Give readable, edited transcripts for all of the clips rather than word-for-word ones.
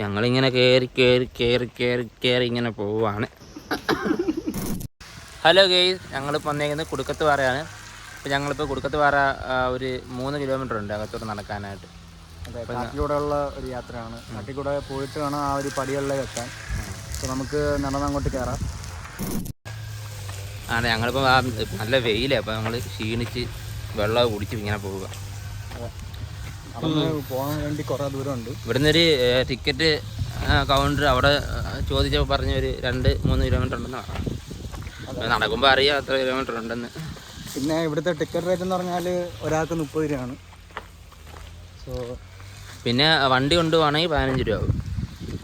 ഞങ്ങളിങ്ങനെ കയറി ഇങ്ങനെ പോവുകയാണ്. ഹലോ ഗെയ്സ്, ഞങ്ങളിപ്പോൾ വന്നേക്കുന്നത് കുടുക്കത്ത് പാറയാണ്. ഇപ്പോൾ ഞങ്ങളിപ്പോൾ കുടുക്കത്ത് പാറ ഒരു 3 കിലോമീറ്റർ ഉണ്ട് അകത്തോട്ട് നടക്കാനായിട്ട്. അതെ, കാട്ടിലൂടെ ഉള്ള ഒരു യാത്രയാണ്. കാട്ടിൽ കൂടെ പോയിട്ട് വേണം ആ ഒരു പടികളിലേക്ക് എത്താൻ. അപ്പോൾ നമുക്ക് നടന്നങ്ങോട്ട് കയറാം. അതെ, ഞങ്ങളിപ്പോൾ നല്ല വെയിലാണ്, അപ്പോൾ നമ്മൾ ക്ഷീണിച്ച് വെള്ളം കുടിച്ച് ഇങ്ങനെ പോവുക. നടന്ന് പോകാൻ വേണ്ടി കുറേ ദൂരമുണ്ട്. ഇവിടുന്ന് ഒരു ടിക്കറ്റ് കൗണ്ടർ അവിടെ ചോദിച്ചപ്പോൾ പറഞ്ഞ ഒരു 2-3 കിലോമീറ്റർ ഉണ്ടെന്ന് പറഞ്ഞു. നടക്കുമ്പോൾ അറിയാം എത്ര കിലോമീറ്റർ ഉണ്ടെന്ന്. പിന്നെ ഇവിടുത്തെ ടിക്കറ്റ് റേറ്റ് എന്ന് പറഞ്ഞാൽ ഒരാൾക്ക് 30 രൂപയാണ്. സോ പിന്നെ വണ്ടി കൊണ്ടുപോകണമെങ്കിൽ 15 രൂപ ആവും.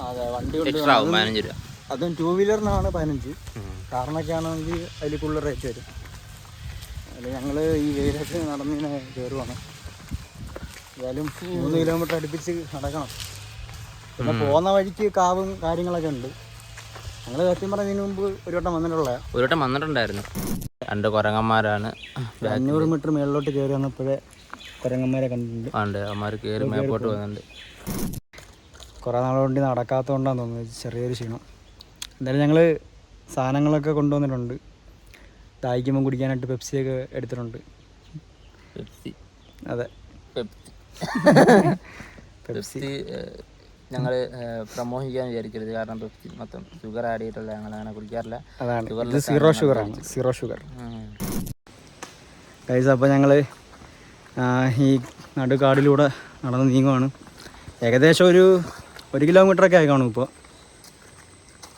അതെ, വണ്ടി എക്സ്ട്രാ ആവും 15 രൂപ. അതും 2 വീലറിനാണ് 15. കാറിനൊക്കെ ആണെങ്കിൽ അതിൽ കൂടുതൽ റേറ്റ് വരും. അതിൽ ഞങ്ങൾ ഈ വെയിലൊക്കെ നടന്നിങ്ങനെ കയറുവാണ്. ഏതായാലും 3 കിലോമീറ്റർ അടുപ്പിച്ച് നടക്കണം. പിന്നെ പോകുന്ന വഴിക്ക് കാവും കാര്യങ്ങളൊക്കെ ഉണ്ട്. ഞങ്ങൾ സത്യം പറഞ്ഞതിന് മുമ്പ് ഒരു വട്ടം വന്നിട്ടുണ്ടായിരുന്നു. 2 കുരങ്ങന്മാരാണ്. 500 മീറ്റർ മേളിലോട്ട് കയറി വന്നപ്പോഴേ കുരങ്ങന്മാരെ കണ്ടിട്ടുണ്ട്. അവന്മാർ കയറി മേപ്പോട്ട് പോകുന്നുണ്ട്. കുറേ നാളുകൊണ്ട് നടക്കാത്തതുകൊണ്ടാന്ന് തോന്നുന്നത് ചെറിയൊരു ക്ഷീണം. എന്തായാലും ഞങ്ങൾ സാധനങ്ങളൊക്കെ കൊണ്ടുവന്നിട്ടുണ്ട്. ദാഹിക്കുമ്പം കുടിക്കാനായിട്ട് പെപ്സിയൊക്കെ എടുത്തിട്ടുണ്ട്. അതെ, പെപ്സി ഞങ്ങൾ പ്രമോഹിക്കാൻ വിചാരിക്കരുത്. കാരണം പെപ്സി മൊത്തം ഷുഗർ ആഡ് ചെയ്തിട്ടുള്ള ഞങ്ങൾ അങ്ങനെ കുടിക്കാറില്ല. അതാണ്, സീറോ ഷുഗർ ഗൈസ്. അപ്പോൾ ഞങ്ങൾ ഈ നടുക്കാടിലൂടെ നടന്ന് നീങ്ങുവാണ്. ഏകദേശം ഒരു 1 കിലോമീറ്ററൊക്കെ ആയി കാണും. ഇപ്പോൾ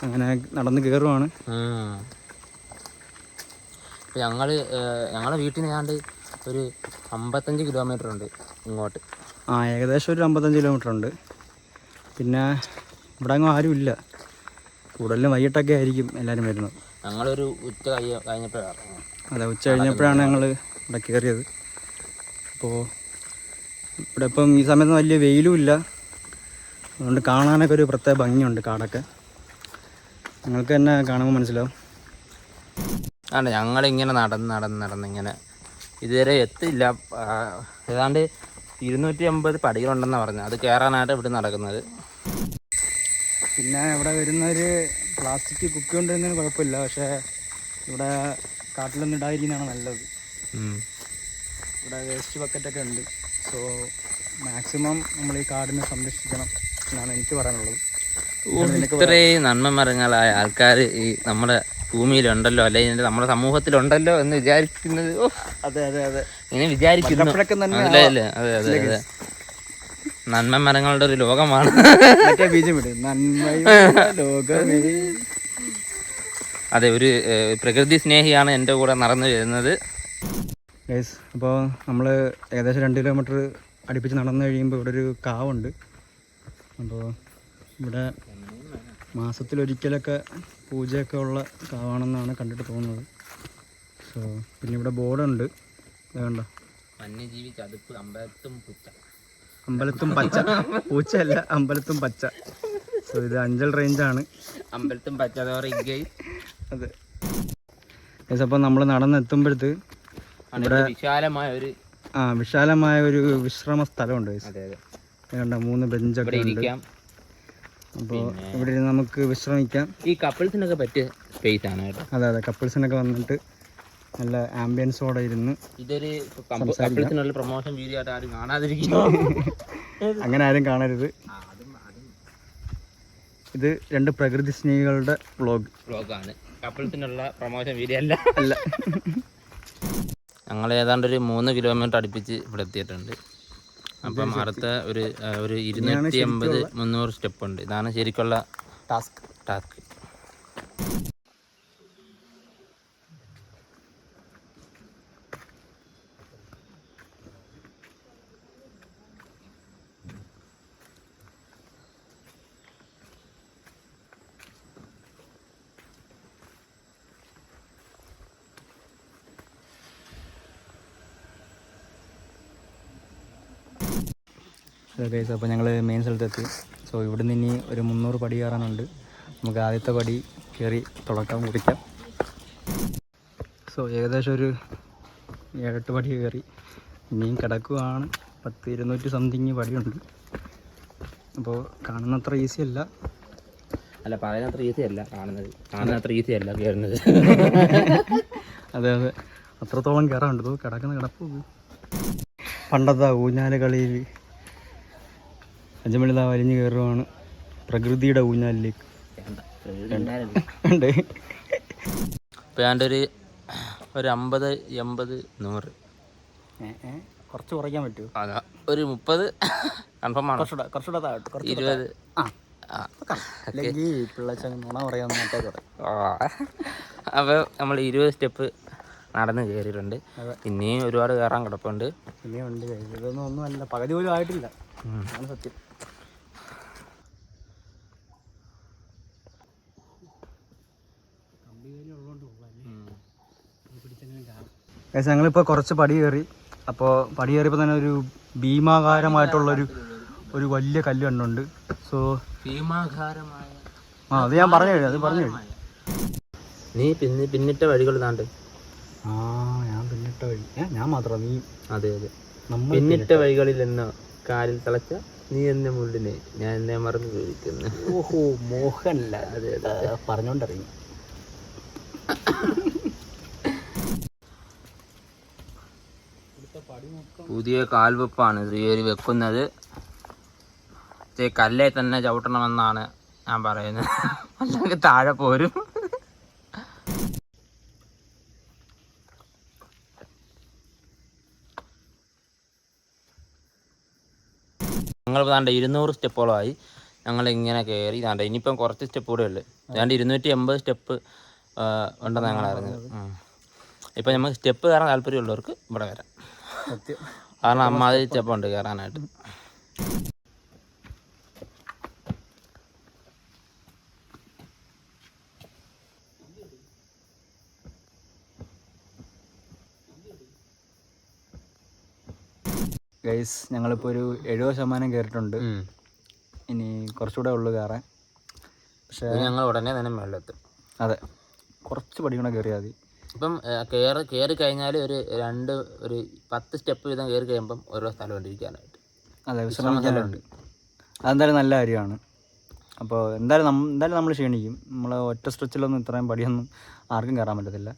അങ്ങനെ നടന്ന് കയറുവാണ്. ഇപ്പോൾ ഞങ്ങളുടെ വീട്ടിൽ നിന്ന് ഏതാണ്ട് ഒരു 55 കിലോമീറ്റർ ഉണ്ട് ഇങ്ങോട്ട്. ഏകദേശം ഒരു 55 കിലോമീറ്റർ ഉണ്ട്. പിന്നെ ഇവിടെ അങ്ങ് ആരും ഇല്ല. കൂടുതലും വൈകിട്ടൊക്കെ ആയിരിക്കും എല്ലാവരും വരുന്നത്. ഞങ്ങളൊരു ഉച്ച കഴിഞ്ഞപ്പോഴാണ്. അതെ, ഉച്ച കഴിഞ്ഞപ്പോഴാണ് ഞങ്ങൾ ഇവിടെ കയറിയത്. അപ്പോൾ ഇവിടെ ഇപ്പം ഈ സമയത്ത് വലിയ വെയിലും ഇല്ല. അതുകൊണ്ട് കാണാനൊക്കെ ഒരു പ്രത്യേക ഭംഗിയുണ്ട് കാടൊക്കെ. ഞങ്ങൾക്ക് തന്നെ കാണുമ്പോൾ മനസ്സിലാവും. ആണ് ഞങ്ങളിങ്ങനെ നടന്നിങ്ങനെ ഇതുവരെ എത്തില്ല. ഏതാണ്ട് 250 പടികളുണ്ടെന്നാണ് പറഞ്ഞത്. അത് കയറാനായിട്ട് ഇവിടെ നടക്കുന്നത്. പിന്നെ ഇവിടെ വരുന്നൊരു പ്ലാസ്റ്റിക് കുപ്പി കൊണ്ടുവരുന്നതിന് കുഴപ്പമില്ല. പക്ഷേ ഇവിടെ കാട്ടിലൊന്നും ഇടാതിരിക്കുന്നതാണ് നല്ലത്. ഇവിടെ വേസ്റ്റ് ബക്കറ്റൊക്കെ ഉണ്ട്. സോ മാക്സിമം നമ്മൾ ഈ കാടിനെ സംരക്ഷിക്കണം എന്നാണ് എനിക്ക് പറയാനുള്ളത്. ഇത്രയും നന്മ മരങ്ങളായ ആൾക്കാർ ഈ നമ്മുടെ ഭൂമിയിലുണ്ടല്ലോ, അല്ലെങ്കിൽ നമ്മുടെ സമൂഹത്തിലുണ്ടല്ലോ എന്ന് വിചാരിക്കുന്നത്. അതെ അതെ അതെ, ഇങ്ങനെ വിചാരിക്കുന്നു. അതെ അതെ അതെ, നന്മ മരങ്ങളുടെ ഒരു ലോകമാണ്. അതെ, ഒരു പ്രകൃതി സ്നേഹിയാണ് എൻ്റെ കൂടെ നടന്നു വരുന്നത്. അപ്പോൾ നമ്മൾ ഏകദേശം 2 കിലോമീറ്റർ അടുപ്പിച്ച് നടന്നു കഴിയുമ്പോൾ ഇവിടെ ഒരു കാവുണ്ട്. അപ്പോൾ ഇവിടെ മാസത്തിലൊരിക്കലൊക്കെ പൂജയൊക്കെ ഉള്ള കാവാണെന്നാണ് കണ്ടിട്ട് തോന്നുന്നത്. സോ പിന്നെ ഇവിടെ ബോർഡുണ്ട്, വേണ്ട വന്യജീവി ചതുപ്പ് അമ്പലത്തും പച്ച പൂച്ചയല്ല, അമ്പലത്തും പച്ച. സോ ഇത് അഞ്ചൽ റേഞ്ചാണ്. അമ്പലത്തും പച്ച അതെ. അപ്പോൾ നമ്മൾ നടന്നെത്തുമ്പോഴത്ത് ഇവിടെ വിശാലമായ ഒരു വിശ്രമ സ്ഥലമുണ്ട്. വേണ്ട 3 ബെഞ്ചൊക്കെ ഉണ്ട്. അപ്പോൾ ഇവിടെ നമുക്ക് വിശ്രമിക്കാം. ഈ കപ്പിൾസിനൊക്കെ പറ്റിയ സ്പേസ് ആണ് കേട്ടോ. അതെ അതെ, കപ്പിൾസിനൊക്കെ വന്നിട്ട് നല്ല ആംബിയൻസോടെ ഇരുന്ന് ഇതൊരു കപ്പിൾസിനുള്ള പ്രൊമോഷൻ വീഡിയോ ആയിട്ട് ആരും കാണാതിരിക്കുന്നു. അങ്ങനെ ആരും കാണരുത്. ഇത് 2 പ്രകൃതി സ്നേഹികളുടെ വ്ളോഗാണ്. കപ്പിൾസിനുള്ള പ്രൊമോഷൻ വീഡിയോ അല്ല. ഞങ്ങൾ ഏതാണ്ട് ഒരു 3 കിലോമീറ്റർ അടുപ്പിച്ച് ഇവിടെ എത്തിയിട്ടുണ്ട്. അപ്പം അടുത്ത ഒരു 250-300 സ്റ്റെപ്പ് ഉണ്ട്. ഇതാണ് ശരിക്കുള്ള ടാസ്ക്. അപ്പോൾ ഞങ്ങൾ മെയിൻ സ്ഥലത്തെത്തി. സോ ഇവിടെ നിന്ന് ഇനി ഒരു 300 പടി കയറാനുണ്ട്. നമുക്ക് ആദ്യത്തെ പടി കയറി തുടക്കം കുറിക്കാം. സോ ഏകദേശം ഒരു 7-8 പടി കയറി ഇനിയും കിടക്കുകയാണ്. 200 സംതിങ് പടിയുണ്ട്. അപ്പോൾ കാണുന്നത്ര ഈസി അല്ല. അല്ല, പറയുന്നത്ര ഈസി അല്ല കാണുന്നത്ര ഈസി അല്ല കയറുന്നത്. അതെ അതെ, അത്രത്തോളം കയറാണ്ട്. കിടക്കുന്ന കിടപ്പ് പണ്ടത്തെ ഊഞ്ഞാല് കളിയിൽ അജമലിത വലിഞ്ഞു കയറുവാണ് പ്രകൃതിയുടെ ഊഞ്ഞാലിലേക്ക്. ഉണ്ട്. ഇപ്പം ഞാൻ ഒരു 50, 80, 100 കുറച്ച് കുറയ്ക്കാൻ പറ്റുമോ? അതാ ഒരു 30 കൺഫേം ആണ്. കുറച്ചുകൂടെ 20. അപ്പോൾ നമ്മൾ 20 സ്റ്റെപ്പ് നടന്ന് കയറിയിട്ടുണ്ട്. ഇനിയും ഒരുപാട് കയറാൻ കിടപ്പുണ്ട്. ഇനിയുണ്ട്. ഇതൊന്നും ഒന്നുമല്ല, പകുതി പോലും ആയിട്ടില്ല. ആണ് സത്യം. ഞങ്ങളിപ്പോൾ കുറച്ച് പടി കയറി. അപ്പോൾ പടി കയറിയപ്പോൾ തന്നെ ഒരു ഭീമാകാരമായിട്ടുള്ളൊരു വലിയ കല്ല് കണ്ടുണ്ട്. സോ ഭീമാകാരമായ അത് ഞാൻ പറഞ്ഞു കഴിഞ്ഞു. നീ പിന്നിട്ട വഴികൾ താണ്ട്. ഞാൻ പിന്നിട്ട വഴി ഞാൻ മാത്രം നീ. അതെ അതെ, പിന്നിട്ട വഴികളിൽ എന്നോ കാലിൽ തളച്ച നീ എന്നെ മുള്ളിനെ ഞാൻ എന്നെ മറന്നു ചോദിക്കുന്നു. ഓഹോ, മോഹനല്ല. അതെ അതെ, പറഞ്ഞോണ്ടറിയും. പുതിയ കാൽവെപ്പാണ് ശ്രീഹരി വെക്കുന്നത്. കല്ലേ തന്നെ ചവിട്ടണമെന്നാണ് ഞാൻ പറയുന്നത്, അല്ലെങ്കിൽ താഴെ പോരും. ഞങ്ങൾ താണ്ട 200 സ്റ്റെപ്പോളമായി ഞങ്ങളിങ്ങനെ കയറി. താണ്ട ഇനിയിപ്പം കുറച്ച് സ്റ്റെപ്പ് കൂടെ ഉള്ളു. ഏതാണ്ട് 280 സ്റ്റെപ്പ് ഉണ്ടെന്ന് ഞങ്ങൾ അറിഞ്ഞത്. ഇപ്പം നമുക്ക് സ്റ്റെപ്പ് കയറാൻ താല്പര്യമുള്ളവർക്ക് ഇവിടെ വരാം. കാരണം അമ്മാതിരി സ്റ്റെപ്പുണ്ട് കയറാനായിട്ട്. ഗൈസ്, ഞങ്ങളിപ്പോൾ ഒരു 70% കയറിയിട്ടുണ്ട്. ഇനി കുറച്ചുകൂടെ ഉള്ളു കയറാൻ. പക്ഷേ ഞങ്ങൾ ഉടനെ തന്നെ മുകളിലെത്തും. അതെ, കുറച്ച് പടി കൂടെ കയറിയാൽ മതി. ഇപ്പം കയറി കഴിഞ്ഞാൽ ഒരു 10 സ്റ്റെപ്പ് വീതം കയറി കഴിയുമ്പം ഓരോ സ്ഥലം കൊണ്ടിരിക്കാനായിട്ട്. അതെ, വിശ്രമിക്കാനുണ്ട്. അതെന്തായാലും നല്ല കാര്യമാണ്. അപ്പോൾ എന്തായാലും നമ്മൾ ക്ഷീണിക്കും. നമ്മൾ ഒറ്റ സ്ട്രെച്ചിലൊന്നും ഇത്രയും പടിയൊന്നും ആർക്കും കയറാൻ പറ്റത്തില്ല.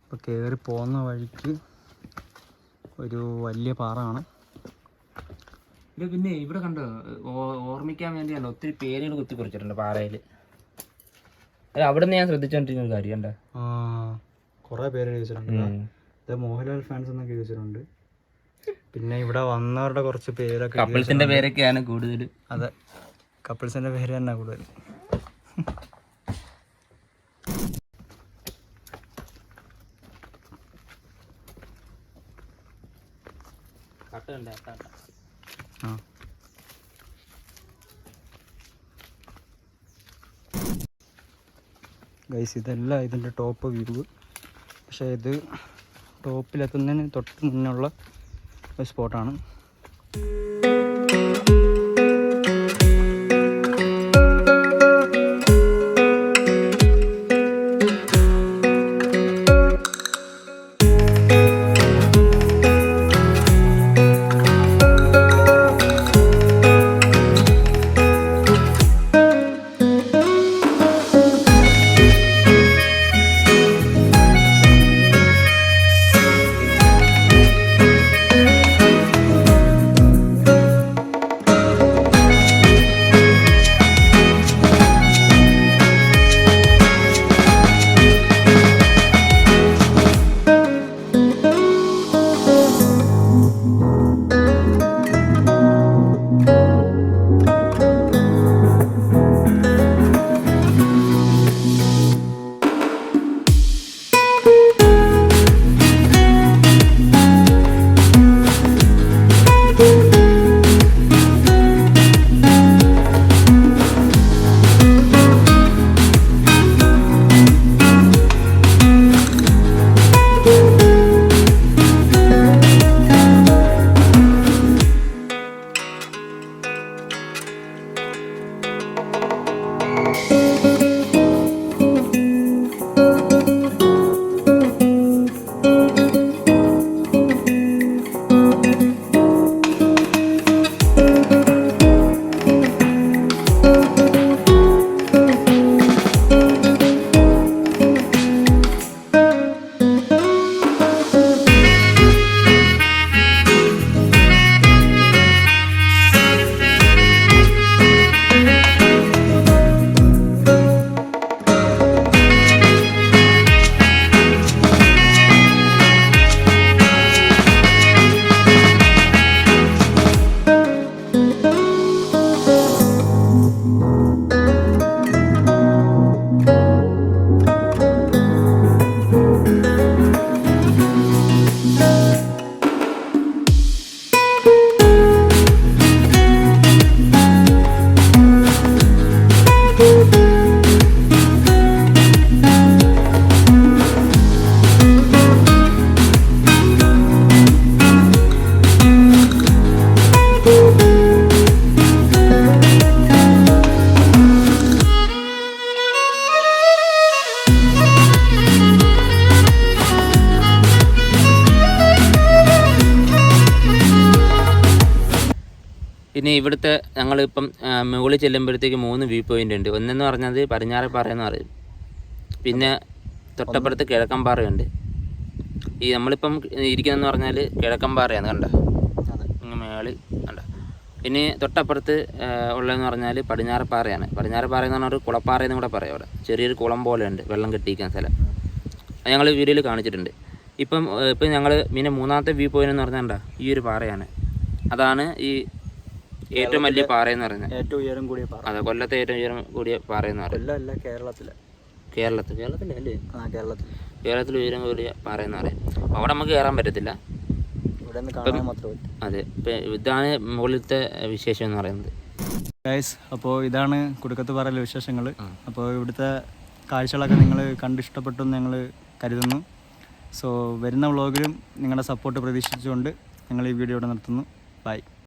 അപ്പോൾ കയറി പോകുന്ന വഴിക്ക് ഒരു വലിയ പാറയാണ്. ഇത് പിന്നെ ഇവിടെ കണ്ടോ, ഓർമ്മിക്കാൻ വേണ്ടിയാണ് ഒത്തിരി പേരുകൾ കുത്തിക്കുറിച്ചിട്ടുണ്ട് പാറയിൽ. അവിടെ നിന്ന് ഞാൻ ശ്രദ്ധിച്ചോണ്ടിരിക്കുന്ന ഒരു കാര്യം. കുറേ പേര് ചോദിച്ചിട്ടുണ്ട്. മോഹൻലാൽ ഫാൻസ് എന്നൊക്കെ ചോദിച്ചിട്ടുണ്ട്. പിന്നെ ഇവിടെ വന്നവരുടെ കുറച്ച് പേരൊക്കെ, കപ്പിൾസിന്റെ പേരൊക്കെയാണ് കൂടുതൽ. അതെ, കപ്പിൾസിന്റെ പേര് തന്നെ കൂടുതൽ. ഗൈസ്, ഇതല്ല ഇതിൻ്റെ ടോപ്പ് വ്യൂ. പക്ഷേ ഇത് ടോപ്പിലെത്തുന്നതിന് തൊട്ട് മുന്നുള്ള ഒരു സ്പോട്ടാണ്. പിന്നെ ഇവിടുത്തെ ഞങ്ങളിപ്പം മുകളിൽ ചെല്ലുമ്പോഴത്തേക്ക് 3 വ്യൂ പോയിൻ്റ് ഉണ്ട്. ഒന്നെന്ന് പറഞ്ഞത് പടിഞ്ഞാറേപ്പാറ എന്ന് പറയും, പിന്നെ തൊട്ടപ്പുറത്ത് കിഴക്കൻപാറയുണ്ട്. ഈ നമ്മളിപ്പം ഇരിക്കുന്നതെന്ന് പറഞ്ഞാൽ കിഴക്കൻപാറയാണ്, കണ്ട ഇങ്ങ് മേളിൽ കണ്ട. പിന്നെ തൊട്ടപ്പുറത്ത് ഉള്ളതെന്ന് പറഞ്ഞാൽ പടിഞ്ഞാറേപ്പാറയാണ്. പടിഞ്ഞാറേപ്പാറ എന്ന് പറഞ്ഞാൽ ഒരു കുളപ്പാറയെന്നും കൂടെ പറയും. അവിടെ ചെറിയൊരു കുളം പോലെ ഉണ്ട്, വെള്ളം കെട്ടിയിരിക്കുന്ന സ്ഥലം. അത് ഞങ്ങൾ വീഡിയോയിൽ കാണിച്ചിട്ടുണ്ട്. ഇപ്പം ഞങ്ങൾ പിന്നെ 3ാമത്തെ വ്യൂ പോയിന്റ് എന്ന് പറഞ്ഞാൽ ഈ ഒരു പാറയാണ്. അതാണ് ഈ ഏറ്റവും വലിയ പാറയെന്ന് പറയുന്നത്, ഏറ്റവും ഉയരം കൂടിയ പാറ. അതെ, കൊല്ലത്തെ ഏറ്റവും ഉയരം കൂടിയ പാറയെന്ന് പറയുന്നത്. കൊല്ലമല്ല, കേരളത്തിലെ കേരളത്തിലല്ലേ? കേരളത്തിൽ ഉയരം കൂടിയ പാറയെന്ന് പറയും. അവിടെ നമുക്ക് കയറാൻ പറ്റത്തില്ല, ഇവിടെ നിന്ന് കാണാൻ മാത്രമേ. അതെ, ഇപ്പം ഇതാണ് മുകളിലത്തെ വിശേഷം എന്ന് പറയുന്നത്. ഗൈസ്, അപ്പോൾ ഇതാണ് കുടുക്കത്ത് പാറയിലെ വിശേഷങ്ങൾ. അപ്പോൾ ഇവിടുത്തെ കാഴ്ചകളൊക്കെ നിങ്ങൾ കണ്ടിഷ്ടപ്പെട്ടു എന്ന് ഞങ്ങൾ കരുതുന്നു. സോ വരുന്ന വ്ളോഗിലും നിങ്ങളുടെ സപ്പോർട്ട് പ്രതീക്ഷിച്ചുകൊണ്ട് ഞങ്ങൾ ഈ വീഡിയോ ഇവിടെ നിർത്തുന്നു. ബൈ.